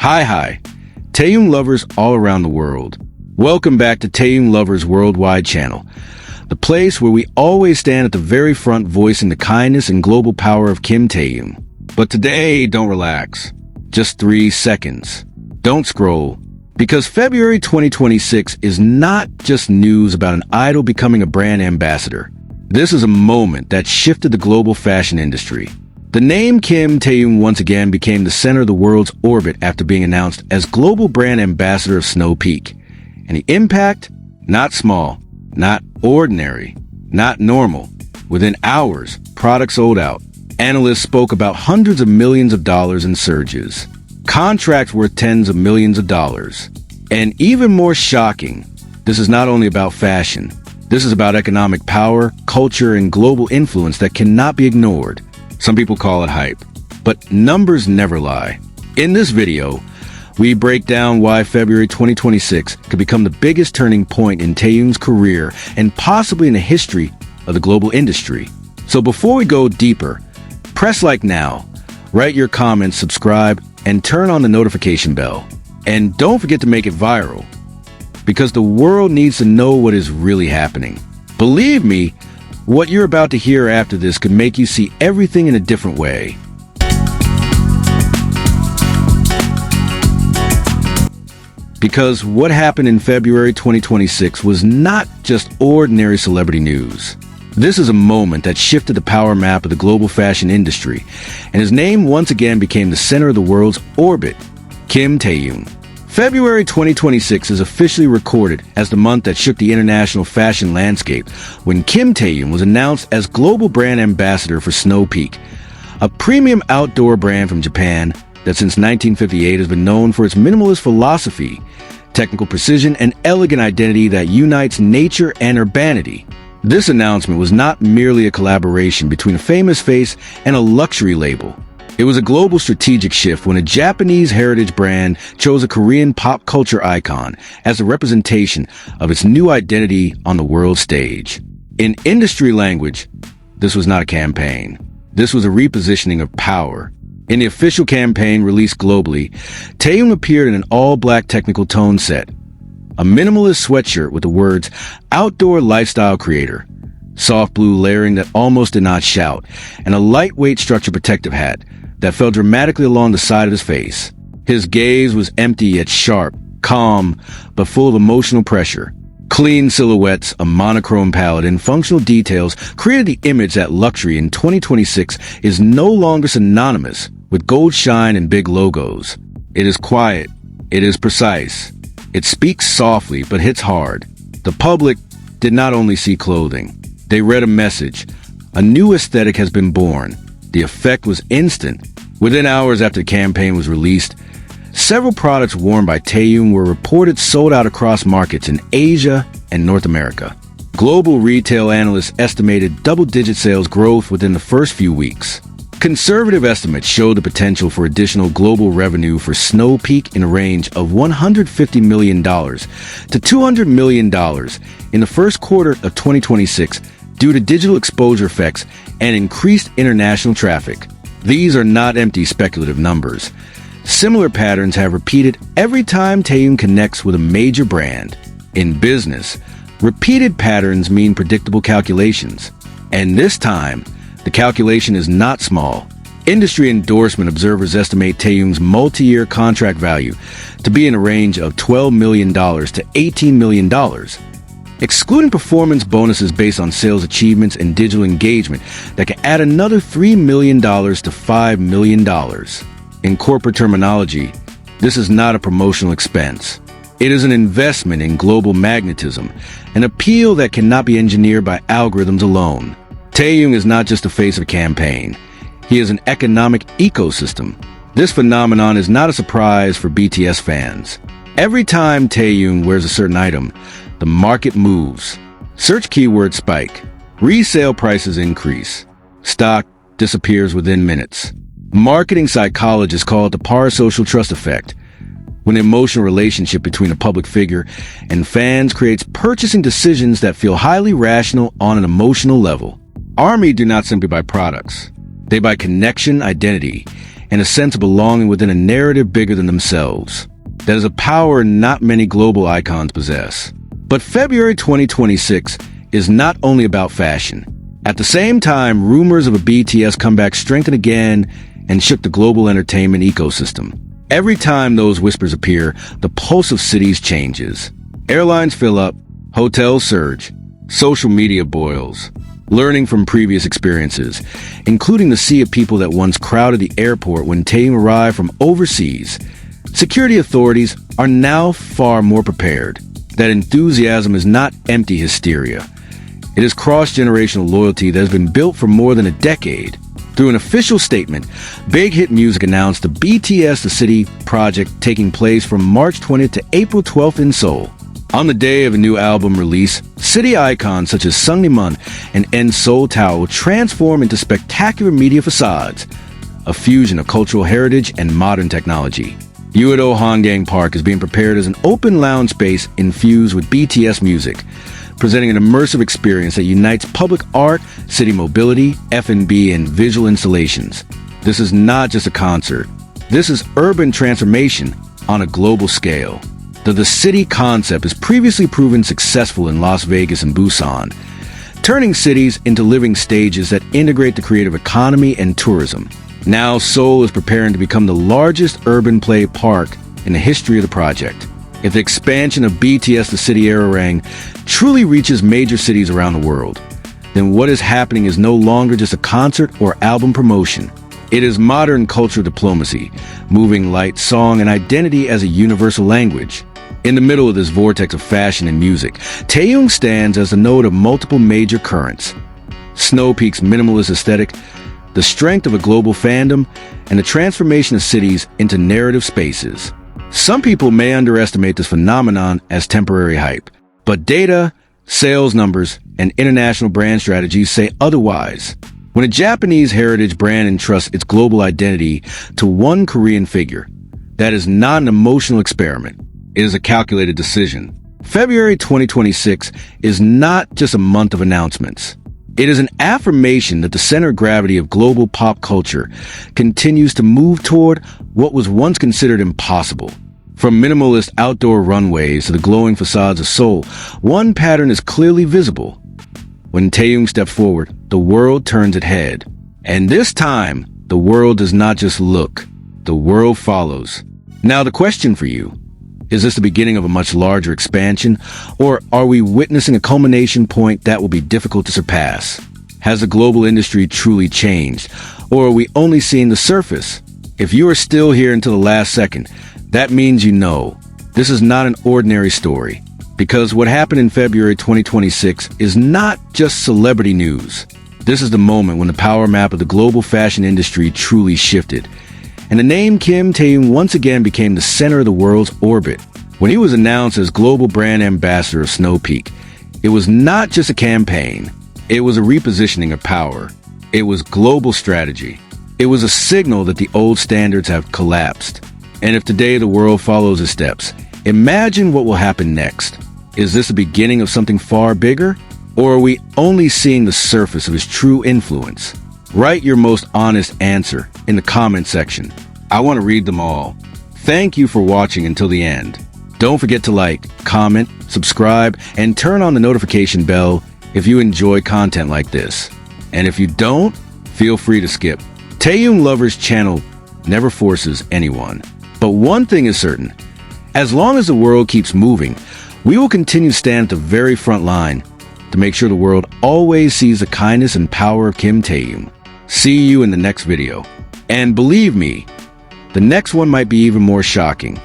Hi. Taehyung Lovers all around the world. Welcome back to Taehyung Lovers Worldwide channel, the place where we always stand at the very front voicing the kindness and global power of Kim Taehyung. But today, don't relax. Just 3 seconds. Don't scroll. Because February 2026 is not just news about an idol becoming a brand ambassador. This is a moment that shifted the global fashion industry. The name Kim Taehyung once again became the center of the world's orbit after being announced as global brand ambassador of Snow Peak. And the impact? Not small, not ordinary, not normal. Within hours, products sold out. Analysts spoke about hundreds of millions of dollars in surges. Contracts worth tens of millions of dollars. And even more shocking, this is not only about fashion. This is about economic power, culture, and global influence that cannot be ignored. Some people call it hype, but numbers never lie. In this video, we break down why February 2026 could become the biggest turning point in Taehyung's career and possibly in the history of the global industry. So before we go deeper, press like now, write your comments, subscribe, and turn on the notification bell. And don't forget to make it viral, because the world needs to know what is really happening. Believe me, what you're about to hear after this could make you see everything in a different way. Because what happened in February 2026 was not just ordinary celebrity news. This is a moment that shifted the power map of the global fashion industry, and his name once again became the center of the world's orbit, Kim Taehyung. February 2026 is officially recorded as the month that shook the international fashion landscape when Kim Taehyung was announced as global brand ambassador for Snow Peak, a premium outdoor brand from Japan that since 1958 has been known for its minimalist philosophy, technical precision, and elegant identity that unites nature and urbanity. This announcement was not merely a collaboration between a famous face and a luxury label. It was a global strategic shift when a Japanese heritage brand chose a Korean pop culture icon as a representation of its new identity on the world stage. In industry language, this was not a campaign. This was a repositioning of power. In the official campaign released globally, Taehyung appeared in an all-black technical tone set, a minimalist sweatshirt with the words "Outdoor Lifestyle Creator," soft blue layering that almost did not shout, and a lightweight structured protective hat that fell dramatically along the side of his face. His gaze was empty yet sharp, calm, but full of emotional pressure. Clean silhouettes, a monochrome palette, and functional details created the image that luxury in 2026 is no longer synonymous with gold shine and big logos. It is quiet. It is precise. It speaks softly but hits hard. The public did not only see clothing. They read a message. A new aesthetic has been born. The effect was instant. Within hours after the campaign was released, several products worn by Taehyung were reported sold out across markets in Asia and North America. Global retail analysts estimated double-digit sales growth within the first few weeks. Conservative estimates showed the potential for additional global revenue for Snow Peak in a range of $150 million to $200 million in the first quarter of 2026 due to digital exposure effects and increased international traffic. These are not empty speculative numbers. Similar patterns have repeated every time Taehyung connects with a major brand. In business, repeated patterns mean predictable calculations. And this time, the calculation is not small. Industry endorsement observers estimate Taehyung's multi-year contract value to be in a range of $12 million to $18 million. Excluding performance bonuses based on sales achievements and digital engagement that can add another $3 million to $5 million. In corporate terminology, this is not a promotional expense. It is an investment in global magnetism, an appeal that cannot be engineered by algorithms alone. Taehyung is not just the face of a campaign. He is an economic ecosystem. This phenomenon is not a surprise for BTS fans. Every time Taehyung wears a certain item, the market moves. Search keywords spike. Resale prices increase. Stock disappears within minutes. Marketing psychologists call it the parasocial trust effect, when the emotional relationship between a public figure and fans creates purchasing decisions that feel highly rational on an emotional level. ARMY do not simply buy products. They buy connection, identity, and a sense of belonging within a narrative bigger than themselves. That is a power not many global icons possess. But February 2026 is not only about fashion. At the same time, rumors of a BTS comeback strengthened again and shook the global entertainment ecosystem. Every time those whispers appear, the pulse of cities changes. Airlines fill up, hotels surge, social media boils, learning from previous experiences, including the sea of people that once crowded the airport when Taehyung arrived from overseas. Security authorities are now far more prepared. That enthusiasm is not empty hysteria. It is cross-generational loyalty that has been built for more than a decade. Through an official statement, Big Hit Music announced the BTS THE CITY project taking place from March 20th to April 12th in Seoul. On the day of a new album release, city icons such as Sungnimun and Seoul Tower will transform into spectacular media facades, a fusion of cultural heritage and modern technology. Uedo Honggang Park is being prepared as an open lounge space infused with BTS music, presenting an immersive experience that unites public art, city mobility, F&B, and visual installations. This is not just a concert. This is urban transformation on a global scale. The city concept has previously proven successful in Las Vegas and Busan, turning cities into living stages that integrate the creative economy and tourism. Now Seoul is preparing to become the largest urban play park in the history of the project. If the expansion of BTS THE CITY Arirang truly reaches major cities around the world, then what is happening is no longer just a concert or album promotion. It is modern cultural diplomacy, moving light, song, and identity as a universal language. In the middle of this vortex of fashion and music, Taehyung stands as the node of multiple major currents. Snow Peak's minimalist aesthetic, the strength of a global fandom, and the transformation of cities into narrative spaces. Some people may underestimate this phenomenon as temporary hype, but data, sales numbers, and international brand strategies say otherwise. When a Japanese heritage brand entrusts its global identity to one Korean figure, that is not an emotional experiment. It is a calculated decision. February 2026 is not just a month of announcements. It is an affirmation that the center of gravity of global pop culture continues to move toward what was once considered impossible. From minimalist outdoor runways to the glowing facades of Seoul, one pattern is clearly visible. When Taehyung steps forward, the world turns its head. And this time, the world does not just look, the world follows. Now the question for you, is this the beginning of a much larger expansion, or are we witnessing a culmination point that will be difficult to surpass? Has the global industry truly changed, or are we only seeing the surface? If you are still here until the last second, that means you know this is not an ordinary story, because what happened in February 2026 is not just celebrity news. This is the moment when the power map of the global fashion industry truly shifted, and the name Kim Taehyung once again became the center of the world's orbit. When he was announced as global brand ambassador of Snow Peak, it was not just a campaign. It was a repositioning of power. It was global strategy. It was a signal that the old standards have collapsed. And if today the world follows his steps, imagine what will happen next. Is this the beginning of something far bigger? Or are we only seeing the surface of his true influence? Write your most honest answer in the comment section. I want to read them all. Thank you for watching until the end. Don't forget to like, comment, subscribe, and turn on the notification bell if you enjoy content like this. And if you don't, feel free to skip. Taehyung Lovers channel never forces anyone. But one thing is certain. As long as the world keeps moving, we will continue to stand at the very front line to make sure the world always sees the kindness and power of Kim Taehyung. See you in the next video. And believe me, the next one might be even more shocking.